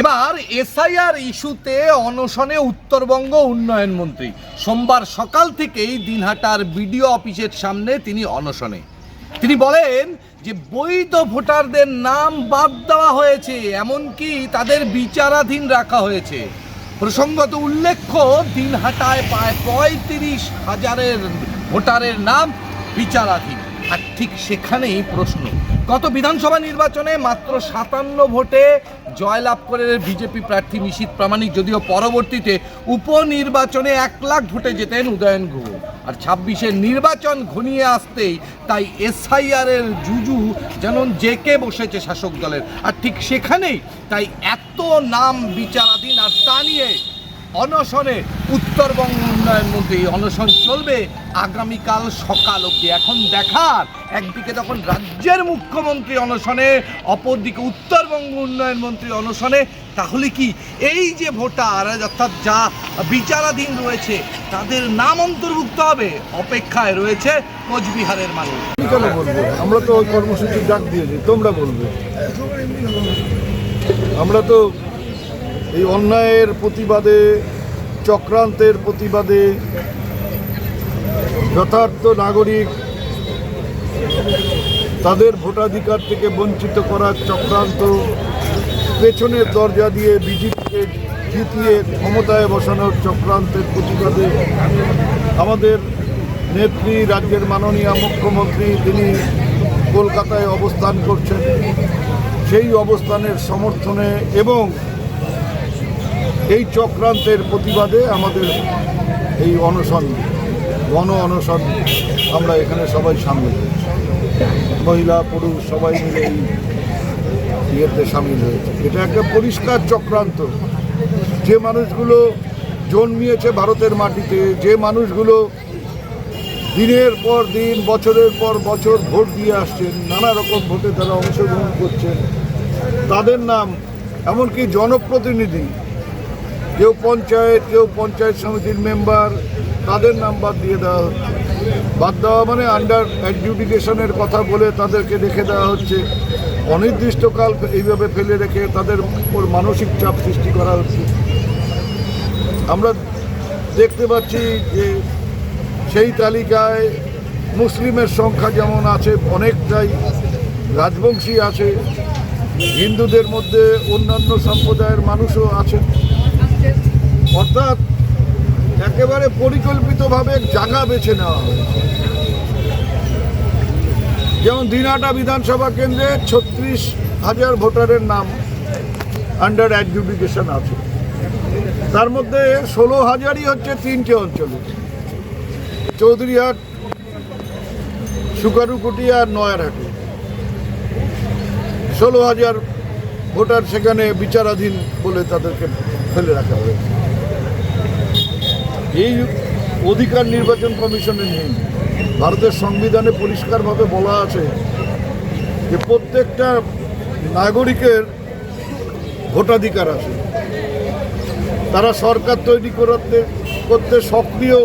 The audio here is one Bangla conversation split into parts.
এবার এসআইআর ইস্যুতে অনশনে উত্তরবঙ্গ উন্নয়ন মন্ত্রী। সোমবার সকাল থেকেই দিনহাটার বিডিও অফিসের সামনে তিনি অনশনে। তিনি বলেন যে বৈধ ভোটারদের নাম বাদ দেওয়া হয়েছে, এমনকি তাদের বিচারাধীন রাখা হয়েছে। প্রসঙ্গত উল্লেখ্য, দিনহাটায় প্রায় ৩৫,০০০ ভোটারের নাম বিচারাধীন। আর ঠিক সেখানেই প্রশ্ন, গত বিধানসভা নির্বাচনে মাত্র ৫৭ ভোটে জয়লাভ করে বিজেপি প্রার্থী নিশীথ প্রামাণিক, যদিও পরবর্তীতে উপনির্বাচনে ১ লাখ ভোটে জেতেন উদয়ন গুহ। আর ২৬-এর নির্বাচন ঘনিয়ে আসতেই তাই এসআইআরের জুজু যেন জেকে বসেছে শাসক দলের। আর ঠিক সেখানেই তাই এত নাম বিচারাধীন, আর তা নিয়ে অনশনে উত্তরবঙ্গ উন্নয়ন মন্ত্রী। অনশন চলবে আগামীকাল সকাল অবধি। এখন দেখার, একদিকে যখন রাজ্যের মুখ্যমন্ত্রী অনশনে, অপরদিকে উত্তরবঙ্গ উন্নয়ন মন্ত্রী অনশনে, তাহলে কি এই যে ভোটার অর্থাৎ যা বিচারাধীন রয়েছে তাদের নাম অন্তর্ভুক্ত হবে? অপেক্ষায় রয়েছে কোচবিহারের মানুষ। কেন বলবো? আমরা তো ওই কর্মসূচির ডাক দিয়েছি, তোমরা বলবে। আমরা তো এই অন্যায়ের প্রতিবাদে, চক্রান্তের প্রতিবাদে, যথার্থ নাগরিক তাদের ভোটাধিকার থেকে বঞ্চিত করার চক্রান্ত, পেছনের দরজা দিয়ে বিজেপিকে জিতিয়ে ক্ষমতায় বসানোর চক্রান্তের প্রতিবাদে আমাদের নেত্রী, রাজ্যের মাননীয় মুখ্যমন্ত্রী, তিনি কলকাতায় অবস্থান করছেন। সেই অবস্থানের সমর্থনে এবং এই চক্রান্তের প্রতিবাদে আমাদের এই অনশন, গণ অনশন, আমরা এখানে সবাই সামিল হয়েছি। মহিলা পুরুষ সবাই মিলে এই ইয়েতে সামিল হয়েছে। এটা একটা পরিষ্কার চক্রান্ত। যে মানুষগুলো জন্মিয়েছে ভারতের মাটিতে, যে মানুষগুলো দিনের পর দিন, বছরের পর বছর ভোট দিয়ে আসছেন, নানা রকম ভোটে তারা অংশগ্রহণ করছেন, তাদের নাম, এমনকি জনপ্রতিনিধি, কেউ পঞ্চায়েত, কেউ পঞ্চায়েত সমিতির মেম্বার, তাদের নাম বাদ দিয়ে দেওয়া হচ্ছে। বাদ দেওয়া মানে আন্ডার অ্যাডজুডিকেশনের কথা বলে তাদেরকে রেখে দেওয়া হচ্ছে। অনির্দিষ্টকাল এইভাবে ফেলে রেখে তাদের উপর মানসিক চাপ সৃষ্টি করা হচ্ছে। আমরা দেখতে পাচ্ছি যে সেই তালিকায় মুসলিমের সংখ্যা যেমন আছে, অনেকটাই রাজবংশী আছে, হিন্দুদের মধ্যে অন্যান্য সম্প্রদায়ের মানুষও আছেন। অর্থাৎ একেবারে পরিকল্পিতভাবে জায়গা বেছে নেওয়া হয়েছে। যেমন দিনহাটা বিধানসভা কেন্দ্রে ৩৬,০০০ ভোটারের নাম আন্ডার অ্যাডজুডিকেশন আছে। তার মধ্যে ১৬,০০০ই হচ্ছে ৩টে অঞ্চলে, চৌধুরীহাট, সুকারুকুটি আর নয়ারহাটে। ১৬,০০০ ভোটার সেখানে বিচারাধীন বলে তাদেরকে ফেলে রাখা হয়েছে। এই অধিকার নির্বাচন কমিশনের নেই। ভারতের সংবিধানে পরিষ্কারভাবে বলা আছে যে প্রত্যেকটা নাগরিকের ভোটাধিকার আছে। তারা সরকার তৈরি করতে সক্রিয়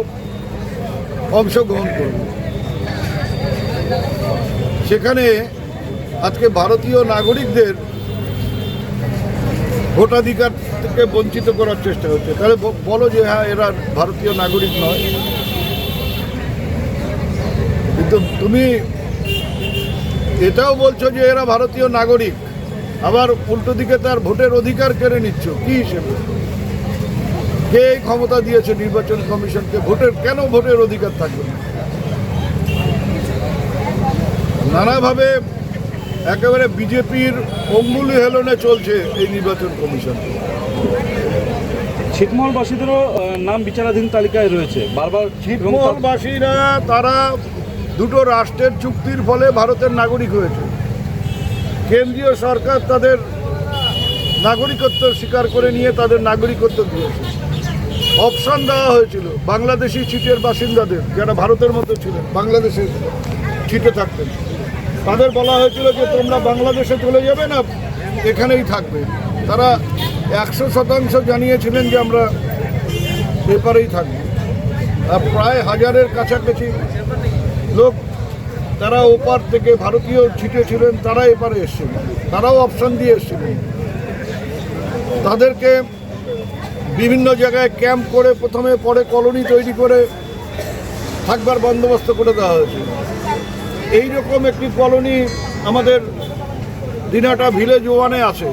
অংশগ্রহণ করবে। সেখানে আজকে ভারতীয় নাগরিকদের ভোটাধিকার থেকে বঞ্চিত করার চেষ্টা হচ্ছে। তাহলে বলো যে হ্যাঁ, এরা ভারতীয় নাগরিক নয়। কিন্তু তুমি এটাও বলছো যে এরা ভারতীয় নাগরিক, আবার উল্টো দিকে তার ভোটের অধিকার কেড়ে নিচ্ছ। কি হিসেবে? কে ক্ষমতা দিয়েছে নির্বাচন কমিশনকে? কেন ভোটের অধিকার থাকবে না? নানাভাবে একেবারে বিজেপির অঙ্গুলি হেলনে চলছে এই নির্বাচন কমিশন। ছিটমহলবাসীদেরও নাম বিচারাধীন তালিকায় রয়েছে বারবার। ছিটমহলবাসীরা তারা দুটো রাষ্ট্রের চুক্তির ফলে ভারতের নাগরিক হয়েছে। কেন্দ্রীয় সরকার তাদের নাগরিকত্ব স্বীকার করে নিয়ে তাদের নাগরিকত্ব দিয়েছে। অপশন দেওয়া হয়েছিল বাংলাদেশি ছিটের বাসিন্দাদের, যারা ভারতের মধ্যে ছিলেন, বাংলাদেশে ছিটে থাকতেন, তাদের বলা হয়েছিল যে তোমরা বাংলাদেশে চলে যাবে না, এখানেই থাকবে। তারা ১০০% জানিয়েছিলেন যে আমরা এপারেই থাকব। আর প্রায় ১,০০০-এর কাছাকাছি লোক তারা ওপার থেকে, ভারতীয় ছিটে ছিলেন, তারা এপারে এসেছিলেন, তারাও অপশন দিয়ে এসেছিলেন। তাদেরকে বিভিন্ন জায়গায় ক্যাম্প করে প্রথমে, পরে কলোনি তৈরি করে থাকবার বন্দোবস্ত করে দেওয়া হয়েছে। এইরকম একটি কলোনি আমাদের দিনহাটা ভিলেজ 1-এ আছে।